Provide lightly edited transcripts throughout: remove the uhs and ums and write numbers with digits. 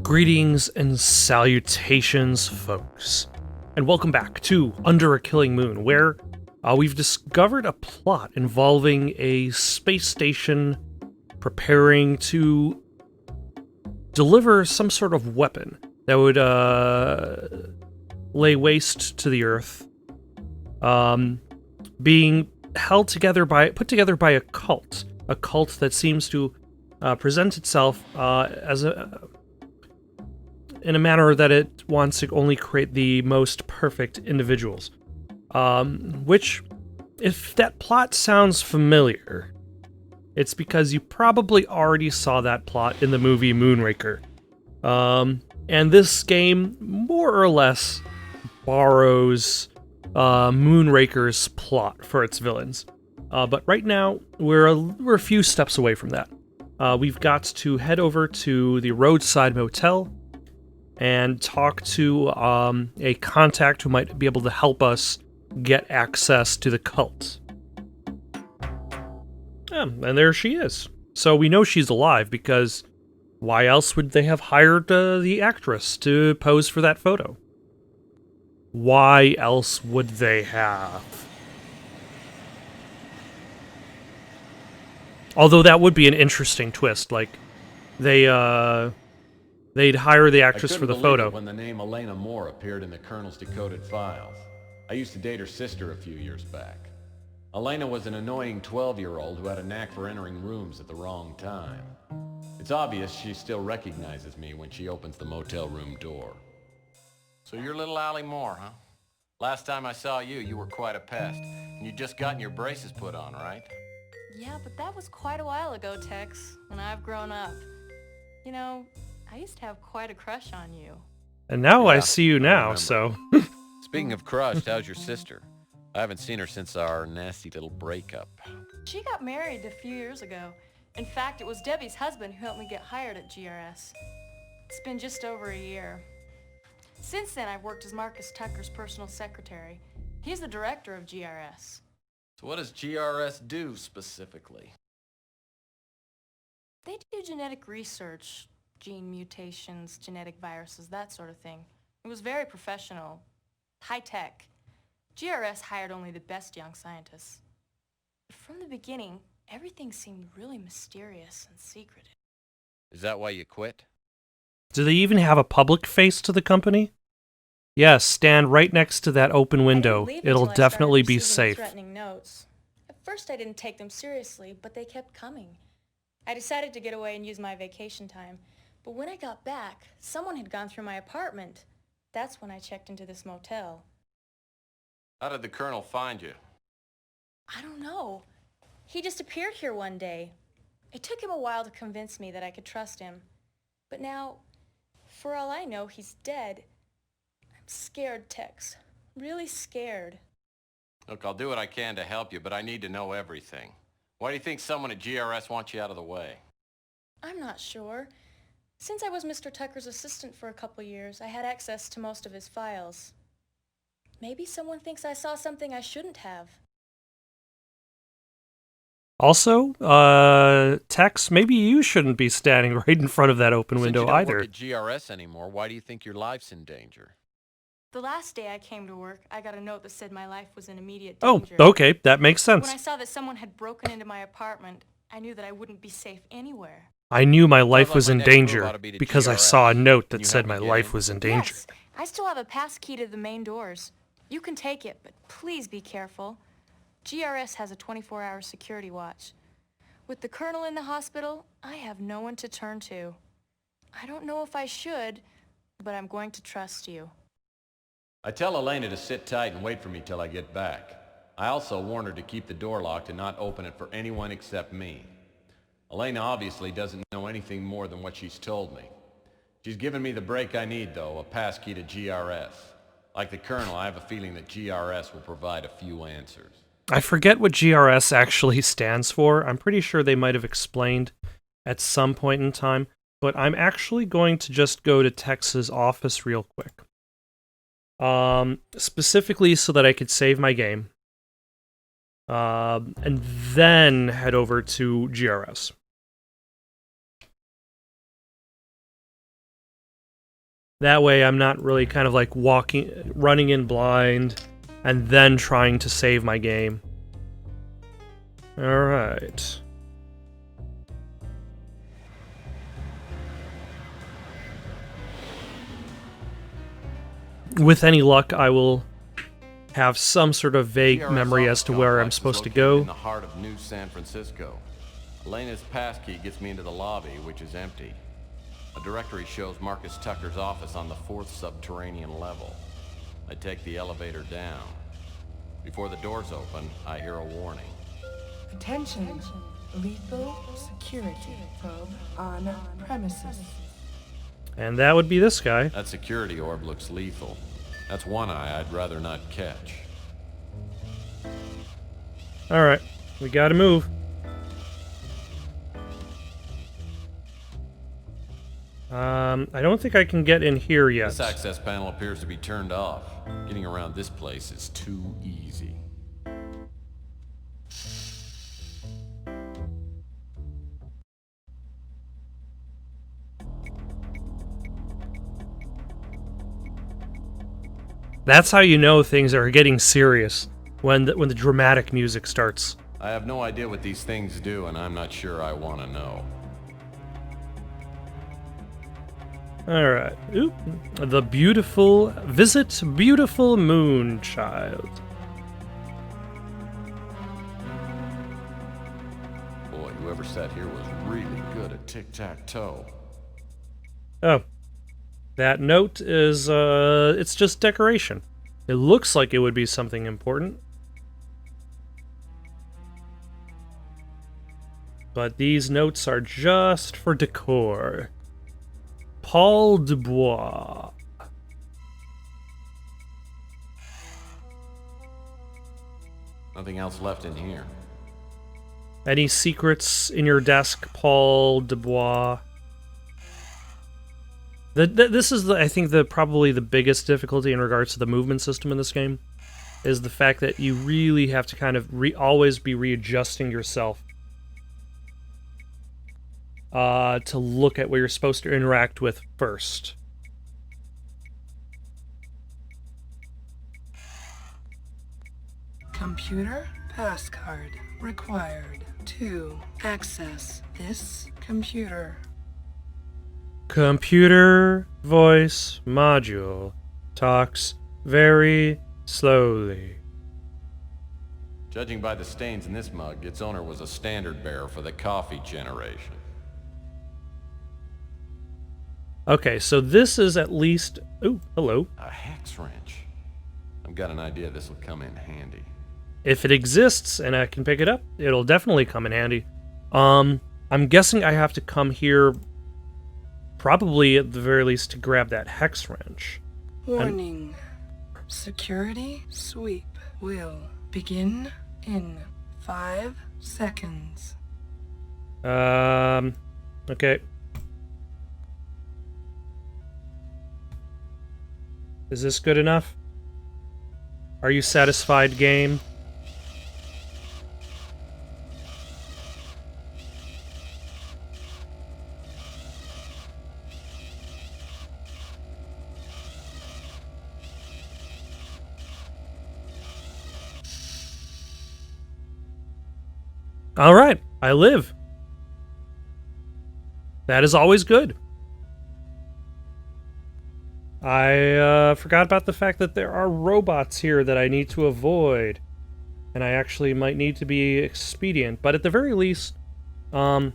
Greetings and salutations, folks, and welcome back to Under a Killing Moon, where we've discovered a plot involving a space station preparing to deliver some sort of weapon that would lay waste to the Earth, being put together by a cult that seems to present itself in a manner that it wants to only create the most perfect individuals. Which, if that plot sounds familiar, it's because you probably already saw that plot in the movie Moonraker. And this game, more or less, borrows Moonraker's plot for its villains. But right now, we're a few steps away from that. We've got to head over to the roadside motel and talk to a contact who might be able to help us get access to the cult. Yeah, and there she is. So we know she's alive, because why else would they have hired the actress to pose for that photo? Why else would they have? Although that would be an interesting twist, like, they'd hire the actress for the photo. When the name Elena Moore appeared in the Colonel's decoded files. I used to date her sister a few years back. Elena was an annoying 12-year-old who had a knack for entering rooms at the wrong time. It's obvious she still recognizes me when she opens the motel room door. So you're little Allie Moore, huh? Last time I saw you, you were quite a pest. And you'd just gotten your braces put on, right? Yeah, but that was quite a while ago, Tex, when I've grown up. You know, I used to have quite a crush on you. And now Yeah, I see you now, remember. so... Speaking of crushed, how's your sister? I haven't seen her since our nasty little breakup. She got married a few years ago. In fact, it was Debbie's husband who helped me get hired at GRS. It's been just over a year. Since then, I've worked as Marcus Tucker's personal secretary. He's the director of GRS. So what does GRS do, specifically? They do genetic research, gene mutations, genetic viruses, that sort of thing. It was very professional, high-tech. GRS hired only the best young scientists. But from the beginning, everything seemed really mysterious and secretive. Is that why you quit? Do they even have a public face to the company? Yes, stand right next to that open window. It'll definitely be safe. Threatening notes. At first I didn't take them seriously, but they kept coming. I decided to get away and use my vacation time. But when I got back, someone had gone through my apartment. That's when I checked into this motel. How did the Colonel find you? I don't know. He just appeared here one day. It took him a while to convince me that I could trust him. But now, for all I know, he's dead. I'm scared, Tex. Really scared. Look, I'll do what I can to help you, but I need to know everything. Why do you think someone at GRS wants you out of the way? I'm not sure. Since I was Mr. Tucker's assistant for a couple years, I had access to most of his files. Maybe someone thinks I saw something I shouldn't have. Also, Tex, maybe you shouldn't be standing right in front of that open window Since you don't either. work at GRS anymore, why do you think your life's in danger? The last day I came to work, I got a note that said my life was in immediate Oh, danger. okay, that makes sense. When I saw that someone had broken into my apartment, I knew that I wouldn't be safe anywhere. I knew my life like was my in next move danger ought to be to because I GRS. saw a note Can that you said help my me get life in? was in danger. Yes, I still have a pass key to the main doors. You can take it, but please be careful. GRS has a 24-hour security watch. With the Colonel in the hospital, I have no one to turn to. I don't know if I should, but I'm going to trust you. I tell Elena to sit tight and wait for me till I get back. I also warn her to keep the door locked and not open it for anyone except me. Elena obviously doesn't know anything more than what she's told me. She's given me the break I need, though, a pass key to GRS. Like the Colonel, I have a feeling that GRS will provide a few answers. I forget what GRS actually stands for. I'm pretty sure they might have explained at some point in time, but I'm actually going to just go to Tex's office real quick. Specifically so that I could save my game. And then head over to GRS. That way I'm not really kind of like running in blind and then trying to save my game. Alright. With any luck, I will have some sort of vague GRS memory as to where I'm complex is supposed to located go. in the heart of New San Francisco. Elena's passkey gets me into the lobby, which is empty. A directory shows Marcus Tucker's office on the 4th subterranean level. I take the elevator down. Before the doors open, I hear a warning. Attention. Lethal security probe on premises. And that would be this guy. That security orb looks lethal. That's one eye I'd rather not catch. Alright, we gotta move. I don't think I can get in here yet. This access panel appears to be turned off. Getting around this place is too easy. That's how you know things are getting serious, when the dramatic music starts. I have no idea what these things do, and I'm not sure I want to know. Alright. Oop. The beautiful... Visit beautiful moon child. Boy, whoever sat here was really good at tic-tac-toe. Oh. That note is, it's just decoration. It looks like it would be something important. But these notes are just for decor. Paul Dubois. Nothing else left in here. Any secrets in your desk, Paul Dubois? This is, I think, probably the biggest difficulty in regards to the movement system in this game, is the fact that you really have to kind of always be readjusting yourself to look at what you're supposed to interact with first. Computer passcard required to access this computer. Computer voice module talks very slowly. Judging by the stains in this mug, its owner was a standard bearer for the coffee generation. Okay, so this is at least... Ooh, hello. A hex wrench. I've got an idea this will come in handy. If it exists and I can pick it up, it'll definitely come in handy. I'm guessing I have to come here probably at the very least to grab that hex wrench. Warning. Security sweep will begin in 5 seconds. Okay. Is this good enough? Are you satisfied, game? All right, I live. That is always good. I forgot about the fact that there are robots here that I need to avoid. And I actually might need to be expedient. But at the very least, 5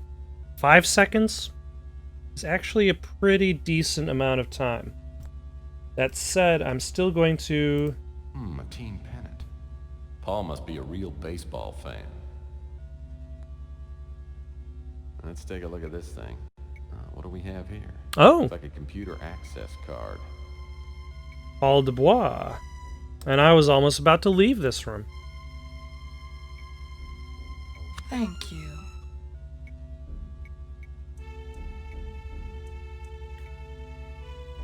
seconds is actually a pretty decent amount of time. That said, I'm still going to... A team pennant. Paul must be a real baseball fan. Let's take a look at this thing. What do we have here? Oh, Looks like a computer access card. Paul Dubois. And I was almost about to leave this room. Thank you.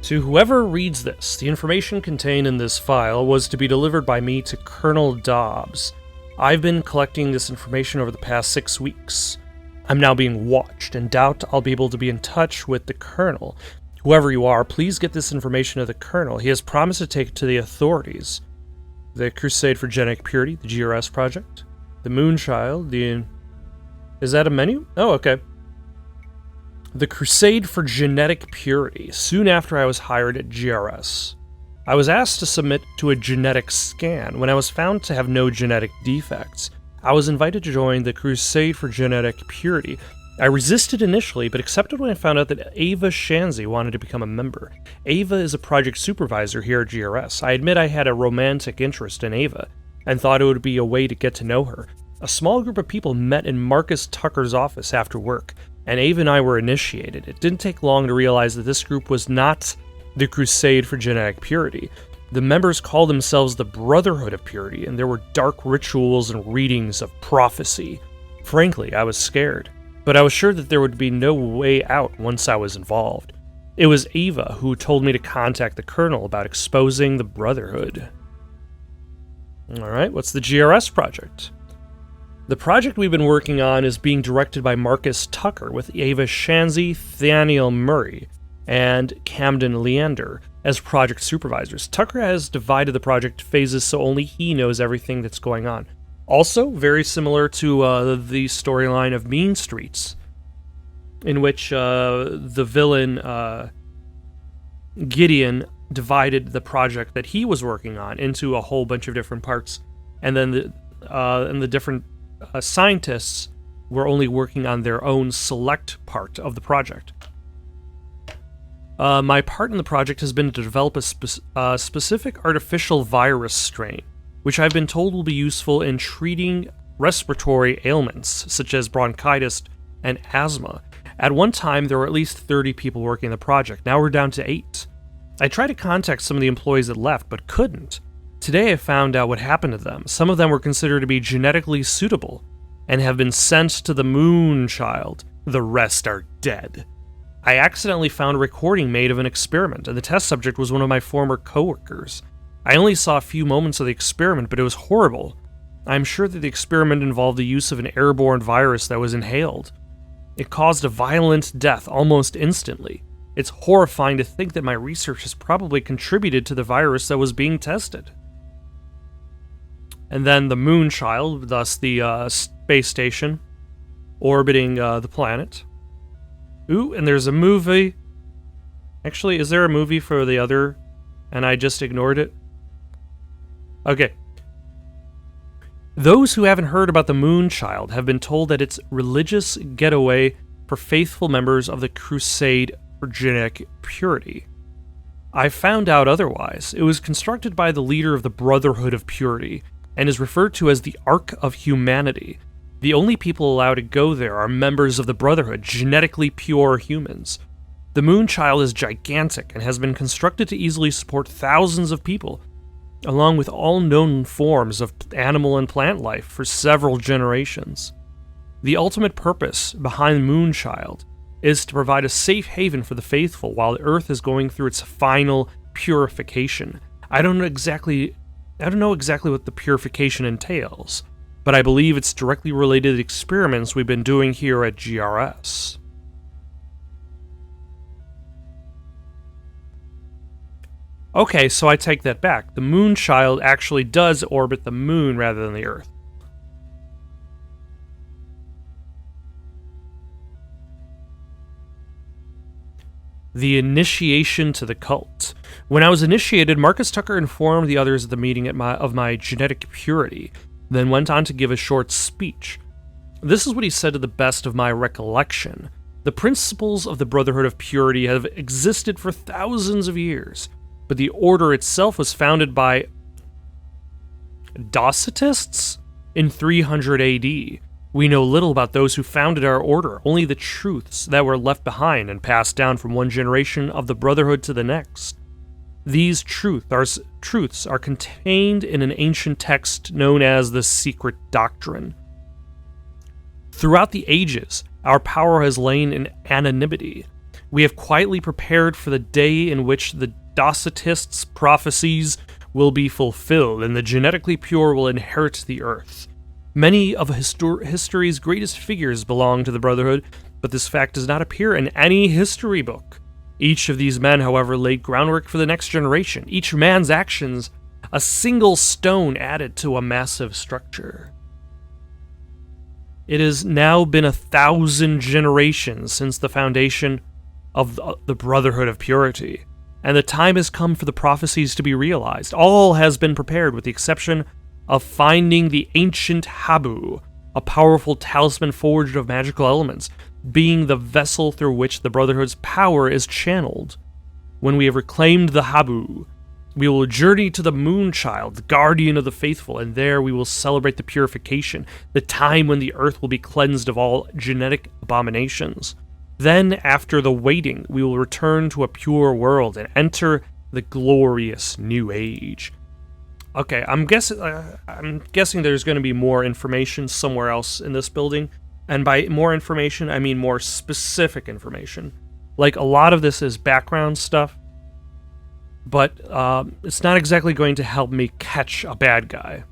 To whoever reads this, the information contained in this file was to be delivered by me to Colonel Dobbs. I've been collecting this information over the past 6 weeks. I'm now being watched, and doubt I'll be able to be in touch with the Colonel. Whoever you are, please get this information to the Colonel. He has promised to take it to the authorities. The Crusade for Genetic Purity, the GRS project. The Moonchild, the... Is that a menu? Oh, okay. The Crusade for Genetic Purity. Soon after I was hired at GRS, I was asked to submit to a genetic scan. When I was found to have no genetic defects, I was invited to join the Crusade for Genetic Purity. I resisted initially, but accepted when I found out that Ava Shanzi wanted to become a member. Ava is a project supervisor here at GRS. I admit I had a romantic interest in Ava, and thought it would be a way to get to know her. A small group of people met in Marcus Tucker's office after work, and Ava and I were initiated. It didn't take long to realize that this group was not the Crusade for Genetic Purity. The members called themselves the Brotherhood of Purity, and there were dark rituals and readings of prophecy. Frankly, I was scared, but I was sure that there would be no way out once I was involved. It was Ava who told me to contact the Colonel about exposing the Brotherhood. Alright, what's the GRS project? The project we've been working on is being directed by Marcus Tucker, with Ava Shanzi, Thaniel Murray, and Camden Leander as project supervisors. Tucker has divided the project phases so only he knows everything that's going on. Also, very similar to the storyline of Mean Streets, in which the villain Gideon divided the project that he was working on into a whole bunch of different parts, and then the different scientists were only working on their own select part of the project. My part in the project has been to develop a specific artificial virus strain, which I've been told will be useful in treating respiratory ailments, such as bronchitis and asthma. At one time, there were at least 30 people working on the project. Now we're down to 8. I tried to contact some of the employees that left, but couldn't. Today I found out what happened to them. Some of them were considered to be genetically suitable, and have been sent to the Moonchild. The rest are dead. I accidentally found a recording made of an experiment, and the test subject was one of my former coworkers. I only saw a few moments of the experiment, but it was horrible. I'm sure that the experiment involved the use of an airborne virus that was inhaled. It caused a violent death almost instantly. It's horrifying to think that my research has probably contributed to the virus that was being tested. And then the Moonchild, thus the space station, orbiting the planet. Ooh, and there's a movie. Actually, is there a movie for the other, and I just ignored it? Okay. Those who haven't heard about the Moonchild have been told that it's religious getaway for faithful members of the Crusade for Genetic Purity. I found out otherwise. It was constructed by the leader of the Brotherhood of Purity, and is referred to as the Ark of Humanity. The only people allowed to go there are members of the Brotherhood, genetically pure humans. The Moonchild is gigantic and has been constructed to easily support thousands of people, along with all known forms of animal and plant life for several generations. The ultimate purpose behind Moonchild is to provide a safe haven for the faithful while the Earth is going through its final purification. I don't know exactly what the purification entails, but I believe it's directly related to the experiments we've been doing here at GRS. Okay, so I take that back. The Moonchild actually does orbit the moon rather than the Earth. The initiation to the cult. When I was initiated, Marcus Tucker informed the others at the meeting of my genetic purity, then went on to give a short speech. This is what he said to the best of my recollection. The principles of the Brotherhood of Purity have existed for thousands of years, but the order itself was founded by Docetists in 300 AD. We know little about those who founded our order, only the truths that were left behind and passed down from one generation of the Brotherhood to the next. These truths are contained in an ancient text known as the Secret Doctrine. Throughout the ages, our power has lain in anonymity. We have quietly prepared for the day in which the Docetists' prophecies will be fulfilled and the genetically pure will inherit the earth. Many of history's greatest figures belong to the Brotherhood, but this fact does not appear in any history book. Each of these men, however, laid groundwork for the next generation. Each man's actions, a single stone added to a massive structure. It has now been 1,000 generations since the foundation of the Brotherhood of Purity, and the time has come for the prophecies to be realized. All has been prepared with the exception of finding the ancient Habu, a powerful talisman forged of magical elements, being the vessel through which the Brotherhood's power is channeled. When we have reclaimed the Habu, we will journey to the Moonchild, the guardian of the faithful, and there we will celebrate the purification, the time when the earth will be cleansed of all genetic abominations. Then, after the waiting, we will return to a pure world and enter the glorious new age. Okay, I'm guessing there's going to be more information somewhere else in this building. And by more information, I mean more specific information. Like, a lot of this is background stuff, but it's not exactly going to help me catch a bad guy.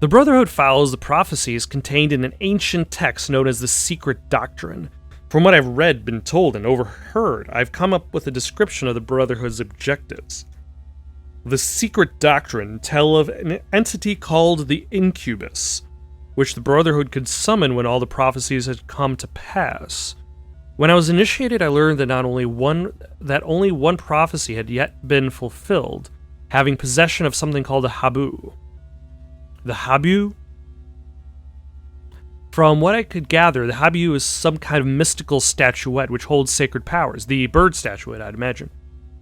The Brotherhood follows the prophecies contained in an ancient text known as the Secret Doctrine. From what I've read, been told, and overheard, I've come up with a description of the Brotherhood's objectives. The Secret Doctrine tell of an entity called the Incubus, which the Brotherhood could summon when all the prophecies had come to pass. When I was initiated, I learned that only one prophecy had yet been fulfilled, having possession of something called a Habu. The Habu? From what I could gather, the Habu is some kind of mystical statuette which holds sacred powers. The bird statuette, I'd imagine.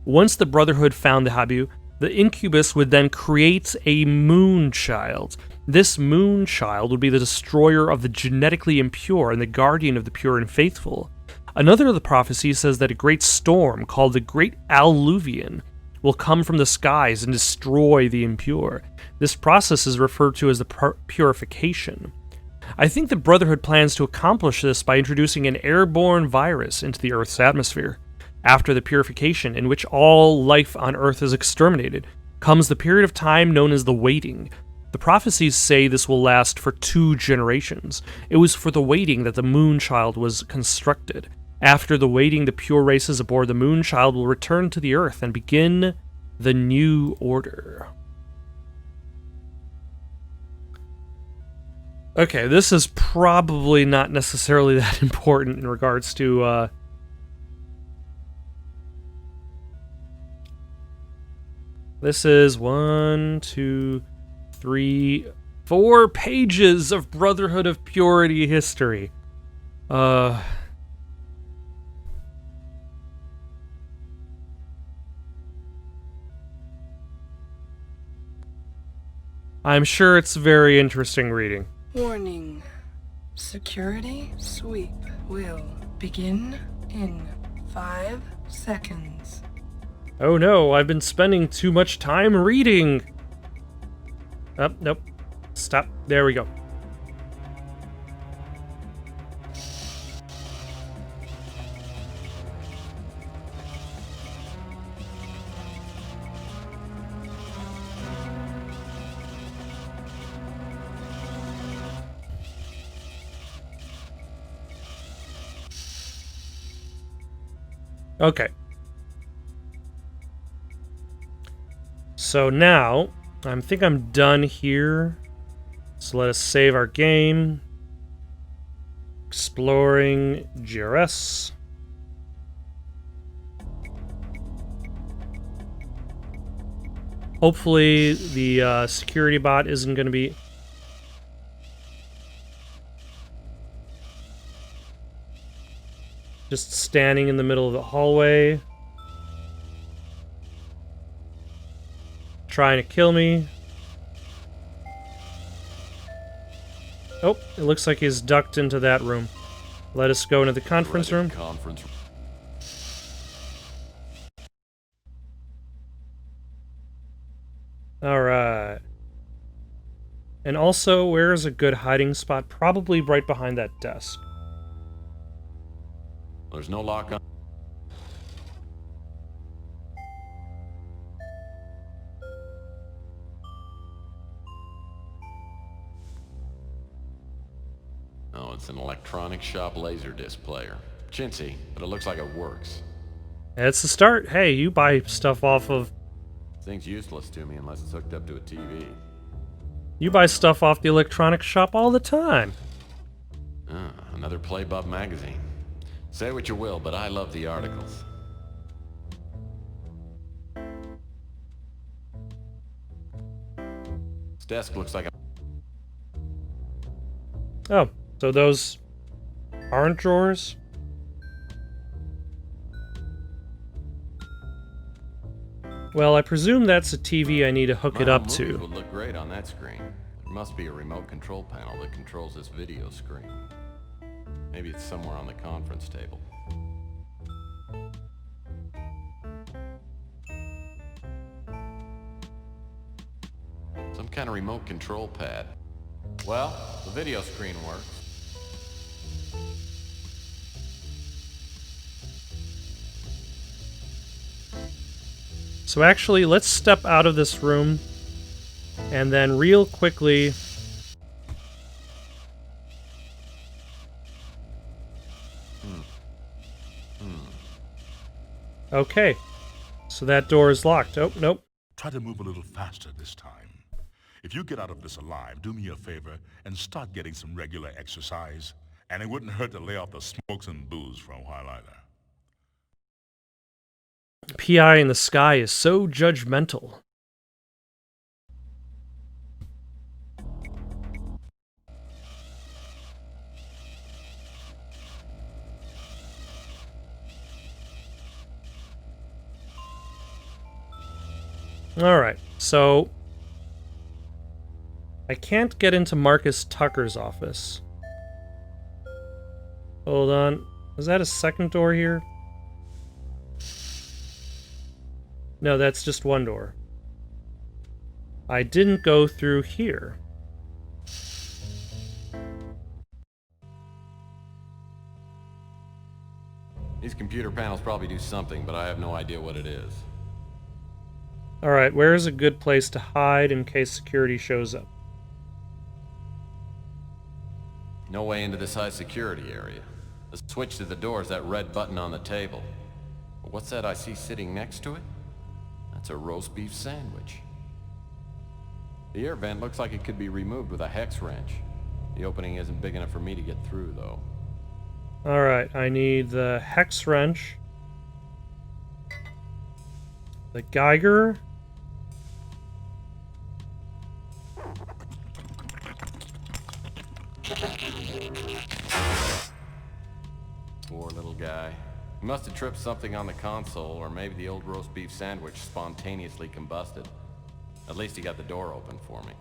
Once the Brotherhood found the Habu, the Incubus would then create a Moonchild. This Moonchild would be the destroyer of the genetically impure and the guardian of the pure and faithful. Another of the prophecies says that a great storm, called the Great Alluvion, will come from the skies and destroy the impure. This process is referred to as the purification. I think the Brotherhood plans to accomplish this by introducing an airborne virus into the Earth's atmosphere. After the purification, in which all life on Earth is exterminated, comes the period of time known as the waiting. The prophecies say this will last for 2 generations. It was for the waiting that the Moonchild was constructed. After the waiting, the pure races aboard the Moonchild will return to the Earth and begin the new order. Okay, this is probably not necessarily that important in regards to, This is 1, 2, 3, 4 pages of Brotherhood of Purity history. I'm sure it's very interesting reading. Warning. Security sweep will begin in 5 seconds. Oh no, I've been spending too much time reading! Oh, nope. Stop. There we go. Okay. So now, I think I'm done here. So let us save our game. Exploring GRS. Hopefully the security bot isn't going to be... just standing in the middle of the hallway. Trying to kill me. Oh, it looks like he's ducked into that room. Let us go into the conference room. Alright. And also, where is a good hiding spot? Probably right behind that desk. There's no lock on. Oh, it's an electronic shop laserdisc player. chintzy, but it looks like it works. It's the start. Hey, you buy stuff off of... This thing's useless to me unless it's hooked up to a TV. You buy stuff off the electronics shop all the time. Another Playbuff magazine. Say what you will, but I love the articles. This desk looks like a... Oh, so those aren't drawers? Well, I presume that's a TV I need to hook it up Movies to. would look great on that screen. There must be a remote control panel that controls this video screen. Maybe it's somewhere on the conference table. Some kind of remote control pad. Well, the video screen works. So actually, let's step out of this room and then real quickly... Okay, so that door is locked. Oh, nope. Try to move a little faster this time. If you get out of this alive, do me a favor and start getting some regular exercise. And it wouldn't hurt to lay off the smokes and booze for a while either. PI in the sky is so judgmental. Alright, so... I can't get into Marcus Tucker's office. Hold on. Is that a second door here? No, that's just one door. I didn't go through here. These computer panels probably do something, but I have no idea what it is. Alright, where's a good place to hide in case security shows up? No way into this high security area. The switch to the door is that red button on the table. But what's that I see sitting next to it? That's a roast beef sandwich. The air vent looks like it could be removed with a hex wrench. The opening isn't big enough for me to get through, though. Alright, I need the hex wrench, the Geiger, Poor little guy. He must have tripped something on the console, or maybe the old roast beef sandwich spontaneously combusted. At least he got the door open for me.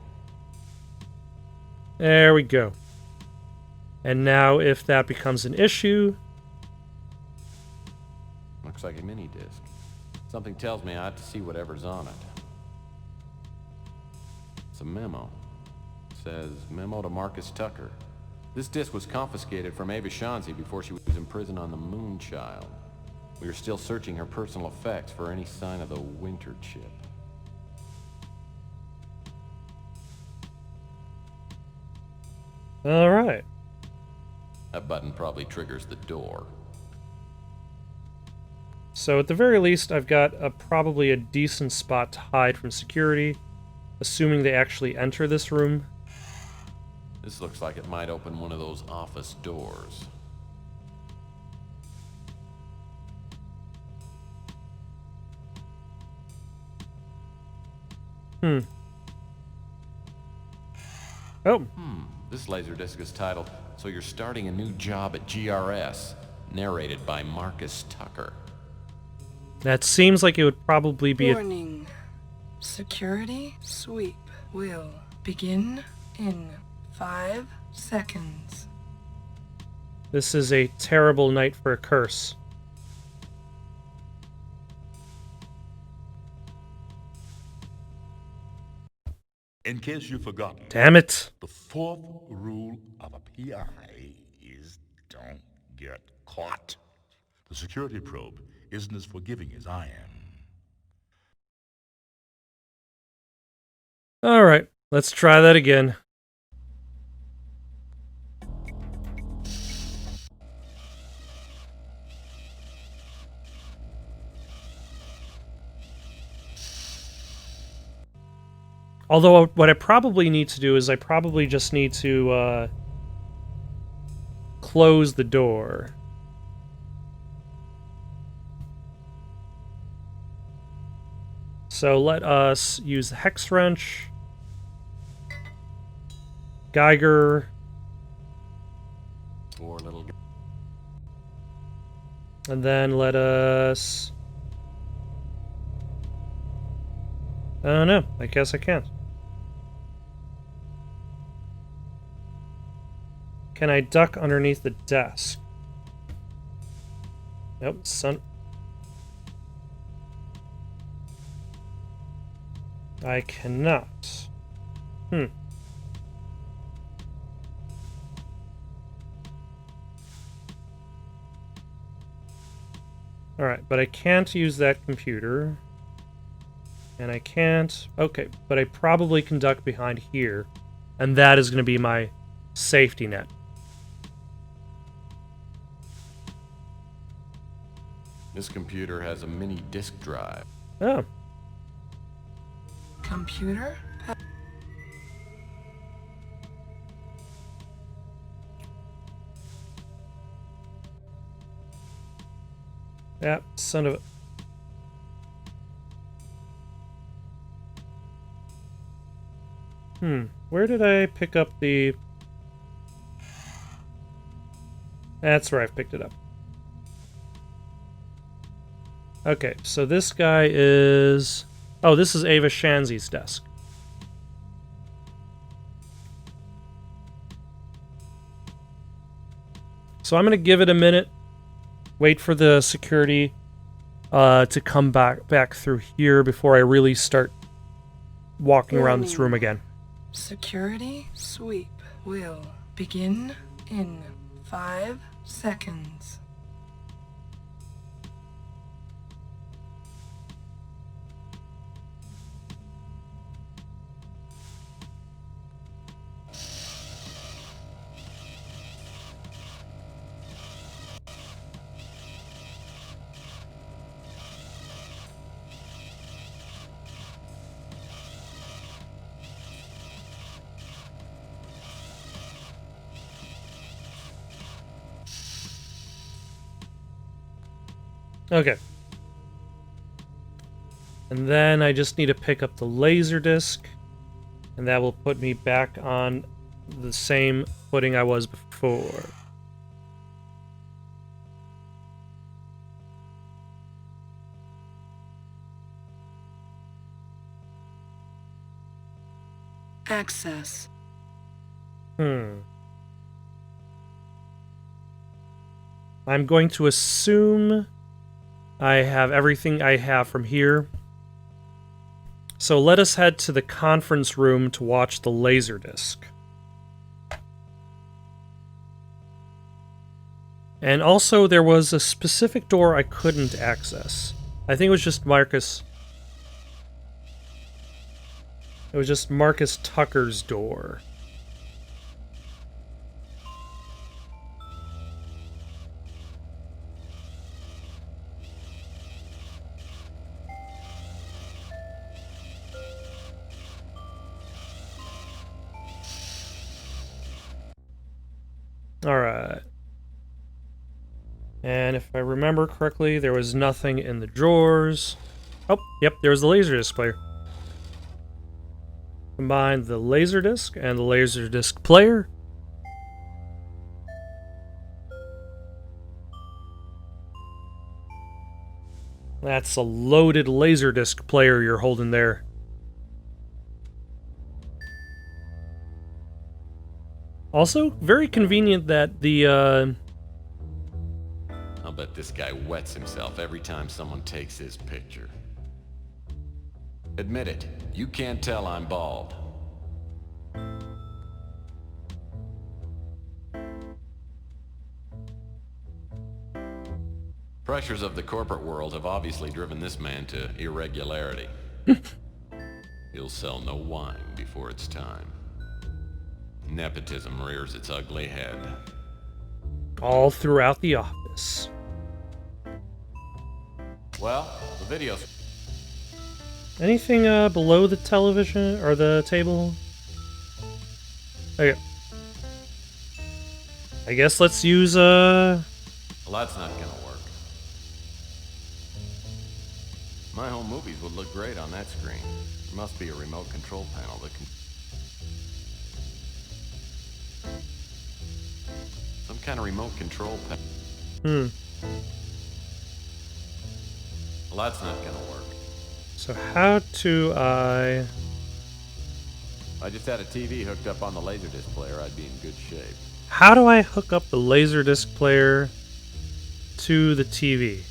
There we go. And now if that becomes an issue... Looks like a mini disc. Something tells me I have to see whatever's on it. It's a memo. It says, memo to Marcus Tucker. This disc was confiscated from Ava Shanzi before she was in prison on the Moonchild. We are still searching her personal effects for any sign of the Winter Chip. Alright. That button probably triggers the door. So at the very least, I've got probably a decent spot to hide from security, assuming they actually enter this room. This looks like it might open one of those office doors. Oh, This laserdisc is titled, So You're Starting a New Job at GRS, narrated by Marcus Tucker. that seems like it would probably be a... Warning. Security sweep will begin in 5 seconds. This is a terrible night for a curse. In case you've forgotten, Damn it. the fourth rule of a PI is don't get caught. The security probe isn't as forgiving as I am. Alright, let's try that again. Although what I probably need to do is I probably just need to close the door. So let us use the hex wrench, Geiger, Poor little guy. and then let us... I don't know. I guess I can't. Can I duck underneath the desk? Nope, son. I cannot. Alright, but I can't use that computer. And I can't... Okay, but I probably can duck behind here. And that is going to be my safety net. This computer has a mini disk drive. Oh. Computer? Yeah, son of a... Where did I pick up the... That's where I picked it up. Okay, so this guy is... Oh, this is Ava Shanzi's desk. So I'm going to give it a minute. Wait for the security to come back through here before I really start walking around this room again. Security sweep will begin in 5 seconds. Okay. And then I just need to pick up the laser disc, and that will put me back on the same footing I was before. Access. I'm going to assume I have everything I have from here. So let us head to the conference room to watch the laser disc. And also there was a specific door I couldn't access. I think it was just Marcus. It was just Marcus Tucker's door. Alright. And if I remember correctly, there was nothing in the drawers. Oh, yep, there was the Laserdisc player. Combine the Laserdisc and the Laserdisc player. That's a loaded Laserdisc player you're holding there. Also, very convenient that the, I'll bet this guy wets himself every time someone takes his picture. Admit it, you can't tell I'm bald. Pressures of the corporate world have obviously driven this man to irregularity. He'll sell no wine before it's time. Nepotism rears its ugly head. all throughout the office. Well, the video's... Anything below the television or the table? Okay. I guess let's use Well, that's not gonna work. My home movies would look great on that screen. There must be a remote control panel that can... Some kind of remote control panel. Well, that's not gonna work. So how do I... If I just had a TV hooked up on the Laserdisc player, I'd be in good shape. How do I hook up the Laserdisc player to the TV?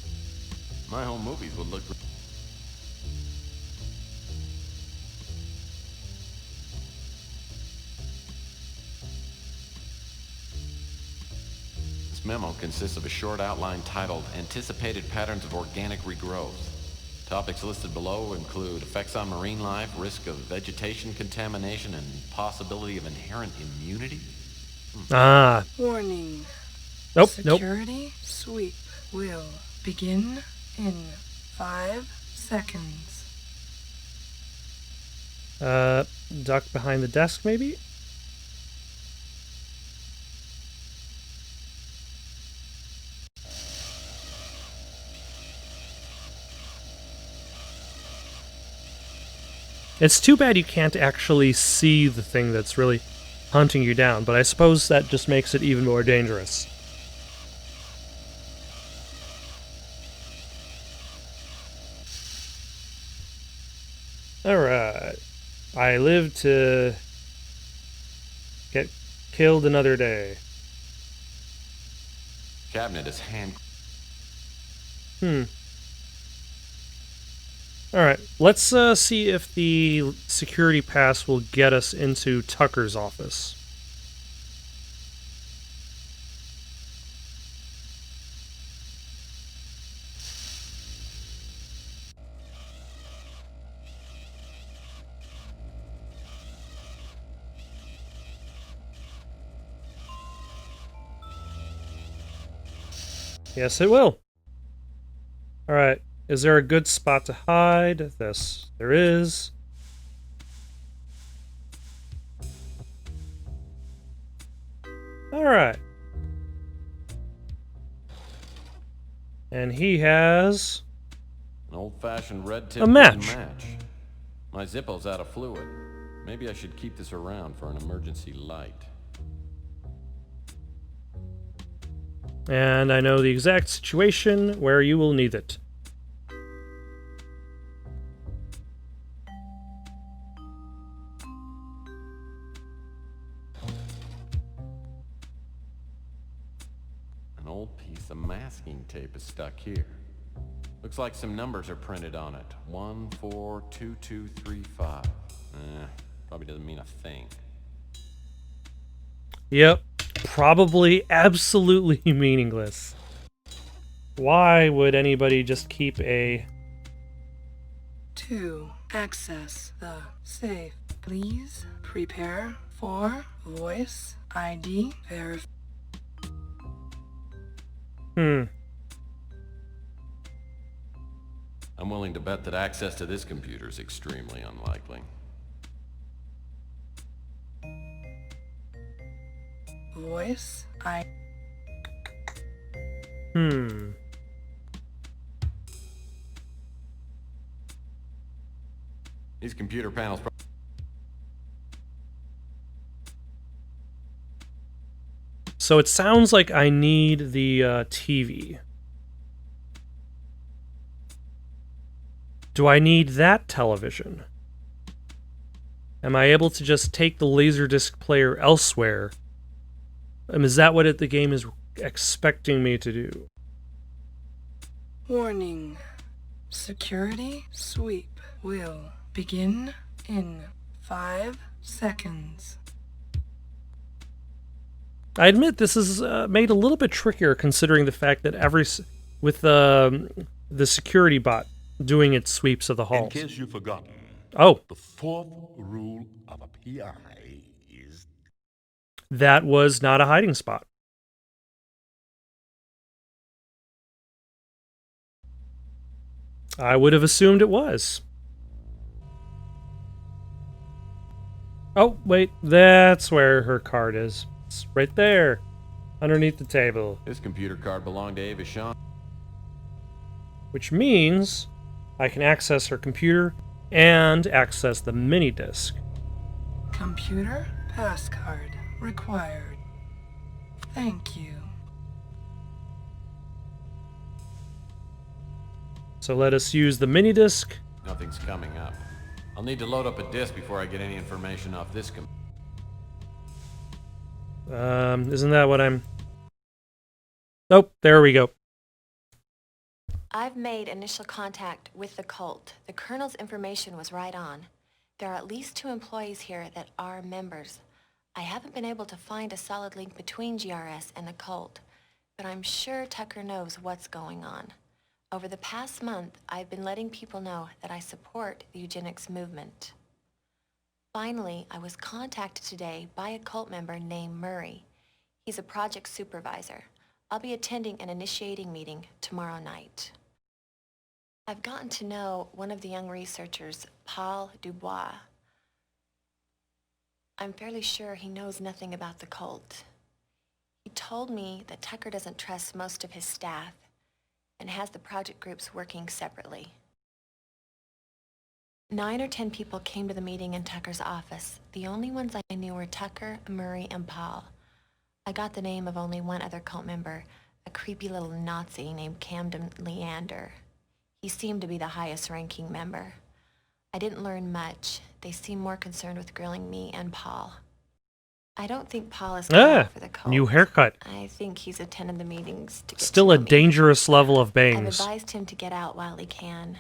My home movies would look... This memo consists of a short outline titled Anticipated Patterns of Organic Regrowth. Topics listed below include effects on marine life, risk of vegetation contamination, and possibility of inherent immunity. Ah. Warning. Nope, Security sweep will begin in 5 seconds. Duck behind the desk, maybe? It's too bad you can't actually see the thing that's really hunting you down, but I suppose that just makes it even more dangerous. Alright. I live to get killed another day. Cabinet is hand... Alright, let's see if the security pass will get us into Tucker's office. Yes, it will. Alright, is there a good spot to hide? This. There is. Alright. And he has... An old-fashioned red tip A match. match. My Zippo's out of fluid. Maybe I should keep this around for an emergency light. And I know the exact situation where you will need it. An old piece of masking tape is stuck here. Looks like some numbers are printed on it. 142235. Probably doesn't mean a thing. Yep. Probably absolutely meaningless. Why would anybody just keep a... To access the safe, please prepare for voice ID verification. I'm willing to bet that access to this computer is extremely unlikely. Voice ID. These computer panels... So it sounds like I need the TV. Do I need that television? Am I able to just take the Laserdisc player elsewhere? Is that what the game is expecting me to do? Warning. Security sweep will begin in 5 seconds. I admit this is made a little bit trickier considering the fact that with the security bot doing its sweeps of the halls. In case you've forgotten, Oh, the fourth rule of a PI is... that was not a hiding spot. I would have assumed it was. Oh, wait, that's where her card is. It's right there, underneath the table. This computer card belonged to Ava Shawn. Which means I can access her computer and access the mini disc. Computer passcard required. Thank you. So let us use the mini disc. Nothing's coming up. I'll need to load up a disk before I get any information off this computer. Isn't that what I'm... Nope, there we go. I've made initial contact with the cult. The Colonel's information was right on. There are at least 2 employees here that are members. I haven't been able to find a solid link between GRS and the cult, but I'm sure Tucker knows what's going on. Over the past month, I've been letting people know that I support the eugenics movement. Finally, I was contacted today by a cult member named Murray. He's a project supervisor. I'll be attending an initiating meeting tomorrow night. I've gotten to know one of the young researchers, Paul Dubois. I'm fairly sure he knows nothing about the cult. He told me that Tucker doesn't trust most of his staff and has the project groups working separately. 9 or 10 people came to the meeting in Tucker's office. The only ones I knew were Tucker, Murray, and Paul. I got the name of only one other cult member, a creepy little Nazi named Camden Leander. He seemed to be the highest-ranking member. I didn't learn much. They seemed more concerned with grilling me and Paul. I don't think Paul is cut out for the cult. New haircut. I think he's attended the meetings to get Still to a know me. dangerous level of I've bangs. advised him to get out while he can.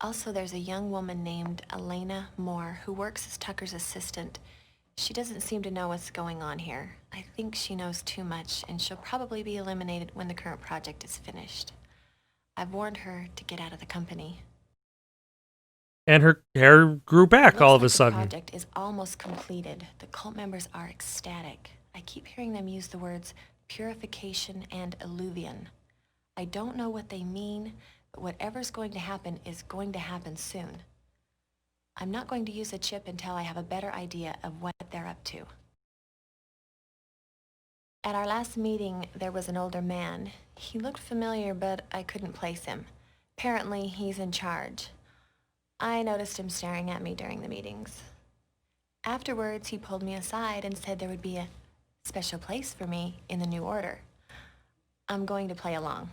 Also, there's a young woman named Elena Moore who works as Tucker's assistant. She doesn't seem to know what's going on here. I think she knows too much, and she'll probably be eliminated when the current project is finished. I've warned her to get out of the company. And her hair grew back all of a Looks like sudden. the project is almost completed. The cult members are ecstatic. I keep hearing them use the words purification and illuvion. I don't know what they mean, but whatever's going to happen is going to happen soon. I'm not going to use a chip until I have a better idea of what they're up to. At our last meeting, there was an older man. He looked familiar, but I couldn't place him. Apparently, he's in charge. I noticed him staring at me during the meetings. Afterwards, he pulled me aside and said there would be a special place for me in the new order. I'm going to play along.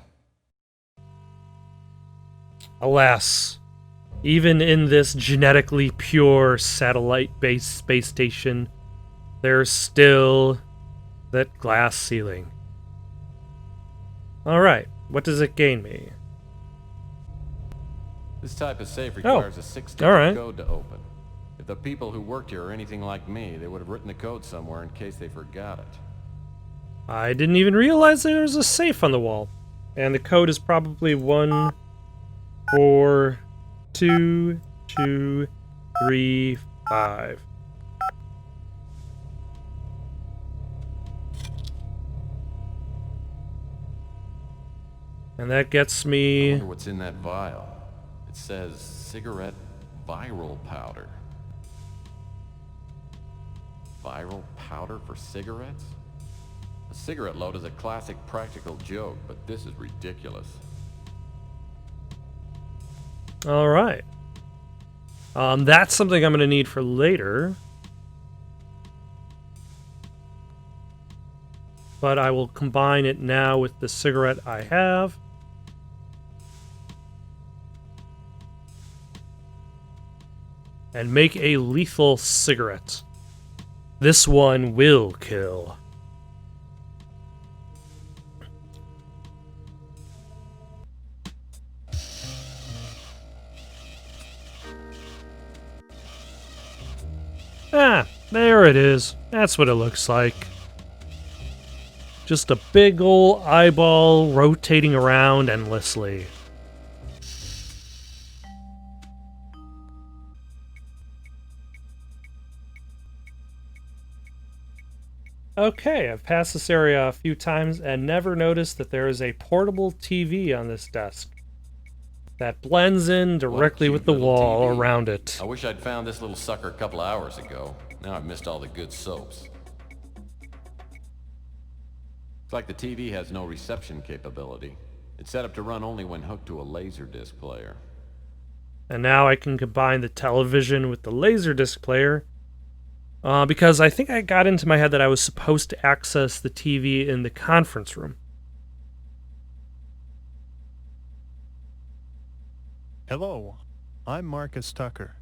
Alas, even in this genetically pure satellite-based space station, there's still that glass ceiling. Alright, what does it gain me? This type of safe requires a 6-digit alright. code to open. If the people who worked here are anything like me, they would have written the code somewhere in case they forgot it. I didn't even realize there was a safe on the wall. And the code is probably 1, 4, 2, 2, 3, 5. And that gets I me... wonder what's in that vial. It says cigarette viral powder. Viral powder for cigarettes? A cigarette load is a classic practical joke, but this is ridiculous. Alright. That's something I'm going to need for later. But I will combine it now with the cigarette I have. And make a lethal cigarette. This one will kill. Ah, there it is. That's what it looks like. Just a big ol' eyeball rotating around endlessly. Okay, I've passed this area a few times and never noticed that there is a portable TV on this desk that blends in directly cute with the little wall TV. around it. I wish I'd found this little sucker a couple of hours ago. Now I've missed all the good soaps. It's like the TV has no reception capability. It's set up to run only when hooked to a Laserdisc player. And now I can combine the television with the Laserdisc player. Because I think I got into my head that I was supposed to access the TV in the conference room. Hello, I'm Marcus Tucker.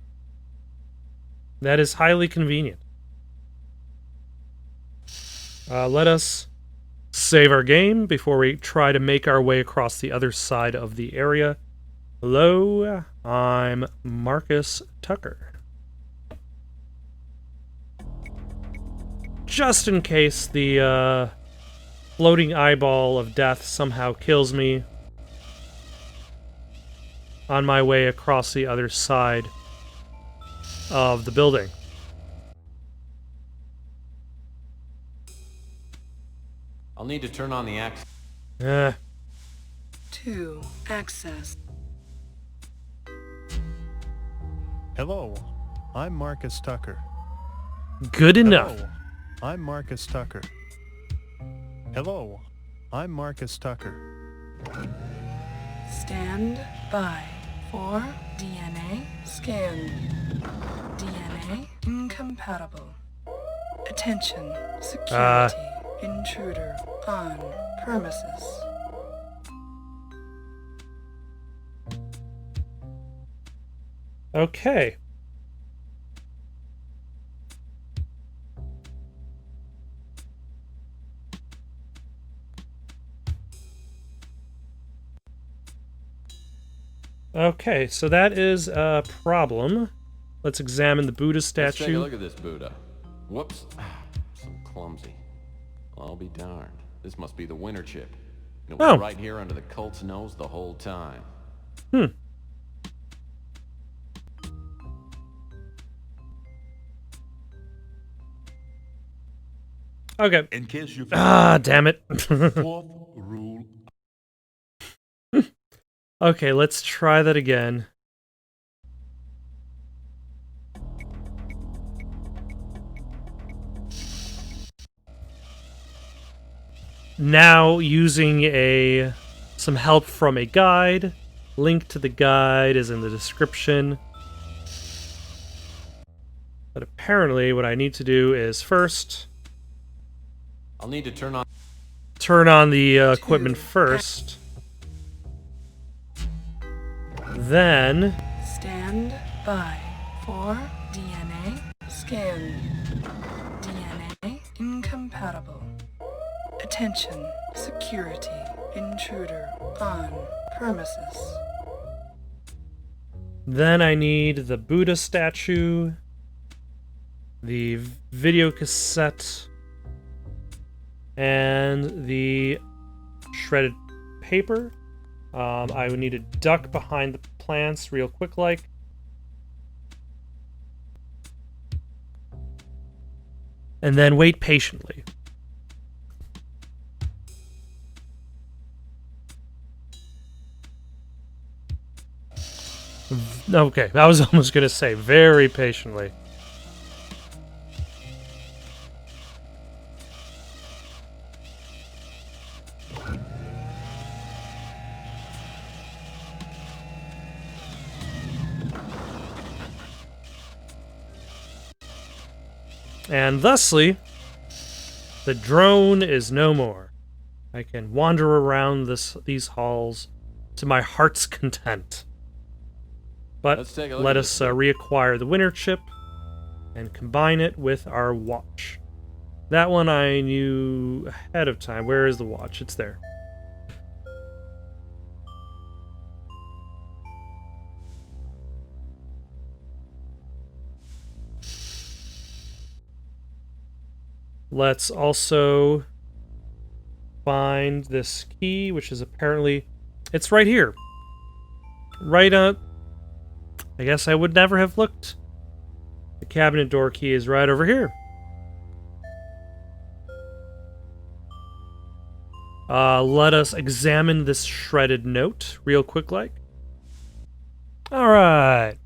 That is highly convenient. Let us save our game before we try to make our way across the other side of the area. Hello, I'm Marcus Tucker. Just in case the floating eyeball of death somehow kills me on my way across the other side of the building. I'll need to turn on the access. 2. Access. Hello, I'm Marcus Tucker. Good enough. Hello, I'm Marcus Tucker. Hello, I'm Marcus Tucker. Stand by for DNA scan. DNA incompatible. Attention, security. Intruder on premises. Okay. Okay, so that is a problem. Let's examine the Buddha statue. Let's take a look at this Buddha. Whoops. So clumsy. I'll be darned. This must be the winter chip. And it was right here under the cult's nose the whole time. Okay. In case you Damn it. fourth rule. Okay, let's try that again. Now, using some help from a guide. Link to the guide is in the description. But apparently, what I need to do is first I'll need to turn on the equipment first. Then Stand by for DNA scan. DNA incompatible. Attention, security. Intruder on premises. Then I need the Buddha statue, the video cassette, and the shredded paper. I would need to duck behind the plants real quick like. And then wait patiently. Okay, I was almost going to say very patiently. And thusly, the drone is no more. I can wander around these halls to my heart's content. But let us reacquire the winter chip and combine it with our watch. That one I knew ahead of time. Where is the watch? It's there. Let's also find this key, which is apparently... It's right here. Right up. I guess I would never have looked. The cabinet door key is right over here. Let us examine this shredded note real quick like. Alright.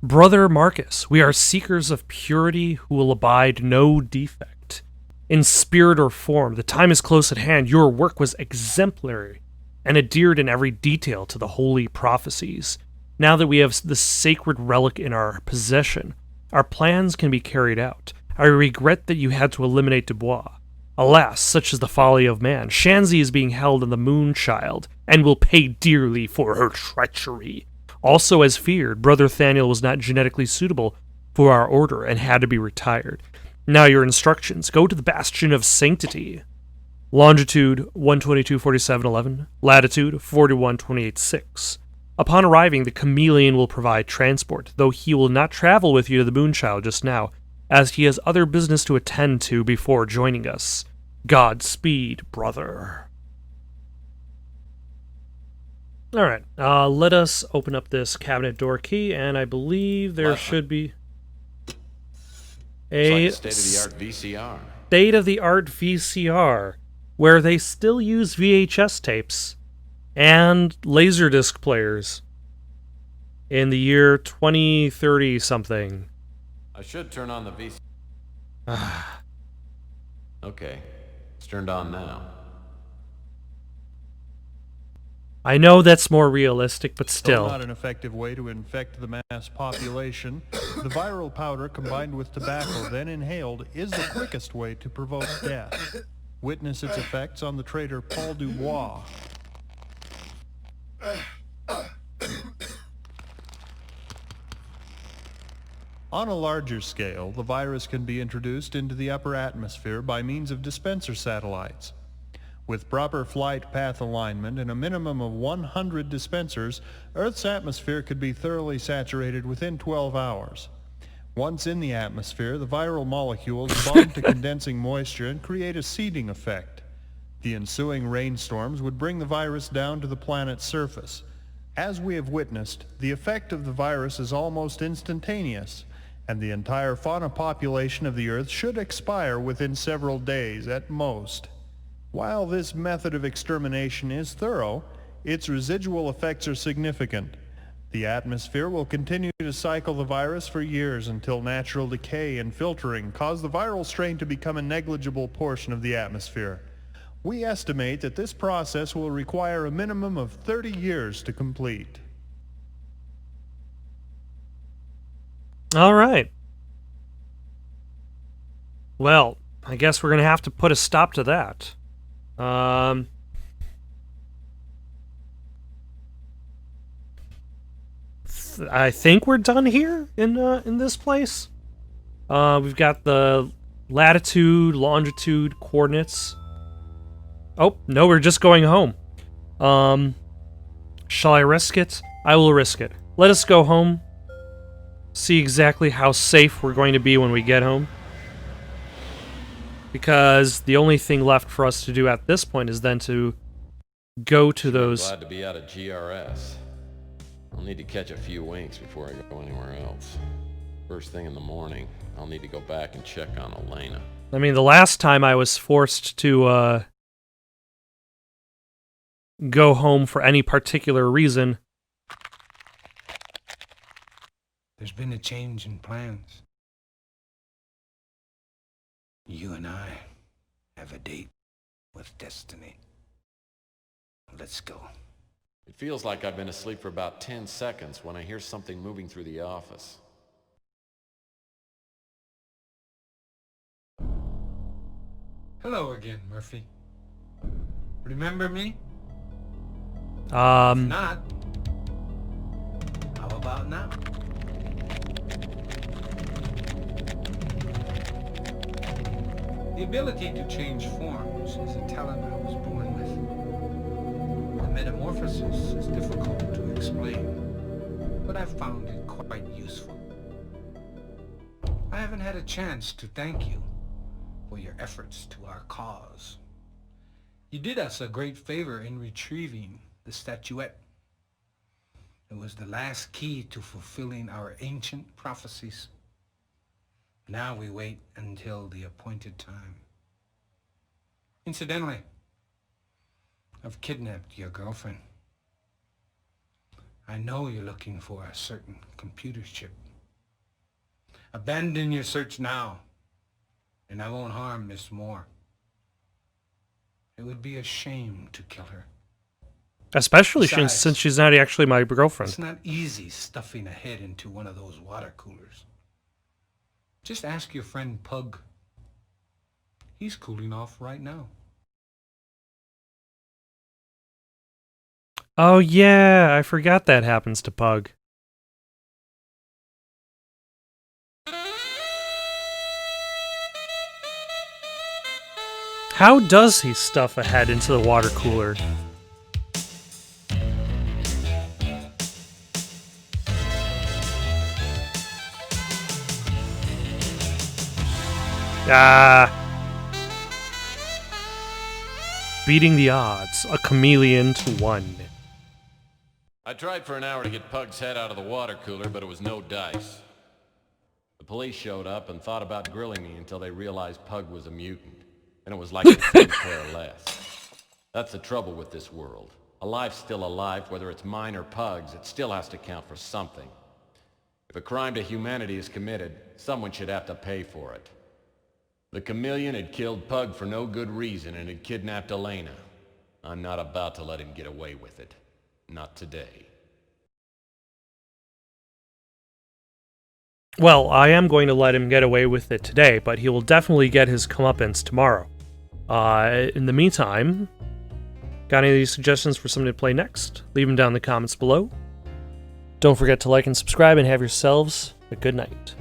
Brother Marcus, we are seekers of purity who will abide no defect. In spirit or form, the time is close at hand. Your work was exemplary and adhered in every detail to the holy prophecies. Now that we have the sacred relic in our possession, our plans can be carried out. I regret that you had to eliminate Dubois. Alas, such is the folly of man. Shanzi is being held in the Moonchild, and will pay dearly for her treachery. Also, as feared, Brother Thaniel was not genetically suitable for our order and had to be retired. Now your instructions. Go to the Bastion of Sanctity. Longitude 122.47.11, latitude 41.28.6. Upon arriving, the chameleon will provide transport, though he will not travel with you to the Moonchild just now, as he has other business to attend to before joining us. Godspeed, brother. Alright, let us open up this cabinet door key, and I believe there should be a It's like a state-of-the-art VCR. State-of-the-art VCR, where they still use VHS tapes and Laserdisc players in the year 2030 something. I should turn on the VCR. Okay, it's turned on now. I know that's more realistic, but Though still. not an effective way to infect the mass population, the viral powder combined with tobacco then inhaled is the quickest way to provoke death. Witness its effects on the traitor Paul Dubois. On a larger scale, the virus can be introduced into the upper atmosphere by means of dispenser satellites. With proper flight path alignment and a minimum of 100 dispensers, Earth's atmosphere could be thoroughly saturated within 12 hours. Once in the atmosphere, the viral molecules bond to condensing moisture and create a seeding effect. The ensuing rainstorms would bring the virus down to the planet's surface. As we have witnessed, the effect of the virus is almost instantaneous, and the entire fauna population of the Earth should expire within several days at most. While this method of extermination is thorough, its residual effects are significant. The atmosphere will continue to cycle the virus for years until natural decay and filtering cause the viral strain to become a negligible portion of the atmosphere. We estimate that this process will require a minimum of 30 years to complete. All right. Well, I guess we're going to have to put a stop to that. I think we're done here in this place. We've got the latitude, longitude, coordinates. Oh, no, we're just going home. Shall I risk it? I will risk it. Let us go home. See exactly how safe we're going to be when we get home. Because the only thing left for us to do at this point is then to go to those... I'm glad to be out of GRS. I'll need to catch a few winks before I go anywhere else. First thing in the morning, I'll need to go back and check on Elena. I mean, the last time I was forced to go home for any particular reason... There's been a change in plans. You and I have a date with destiny. Let's go. It feels like I've been asleep for about 10 seconds when I hear something moving through the office. Hello again, Murphy. Remember me? If not, how about now? The ability to change forms is a talent I was born with. The metamorphosis is difficult to explain, but I've found it quite useful. I haven't had a chance to thank you for your efforts to our cause. You did us a great favor in retrieving the statuette. It was the last key to fulfilling our ancient prophecies. Now we wait until the appointed time. Incidentally, I've kidnapped your girlfriend. I know you're looking for a certain computer chip. Abandon your search now, and I won't harm Miss Moore. It would be a shame to kill her. Especially Besides, since she's not actually my girlfriend. It's not easy stuffing a head into one of those water coolers. Just ask your friend Pug. He's cooling off right now. Oh yeah, I forgot that happens to Pug. How does he stuff a head into the water cooler? Ah. Beating the odds, a chameleon to 1. I tried for an hour to get Pug's head out of the water cooler, but it was no dice. The police showed up and thought about grilling me until they realized Pug was a mutant. And it was like they couldn't care less. That's the trouble with this world. A life's still a life, whether it's mine or Pug's, it still has to count for something. If a crime to humanity is committed, someone should have to pay for it. The chameleon had killed Pug for no good reason and had kidnapped Elena. I'm not about to let him get away with it. Not today. Well, I am going to let him get away with it today, but he will definitely get his comeuppance tomorrow. In the meantime, got any of these suggestions for something to play next? Leave them down in the comments below. Don't forget to like and subscribe and have yourselves a good night.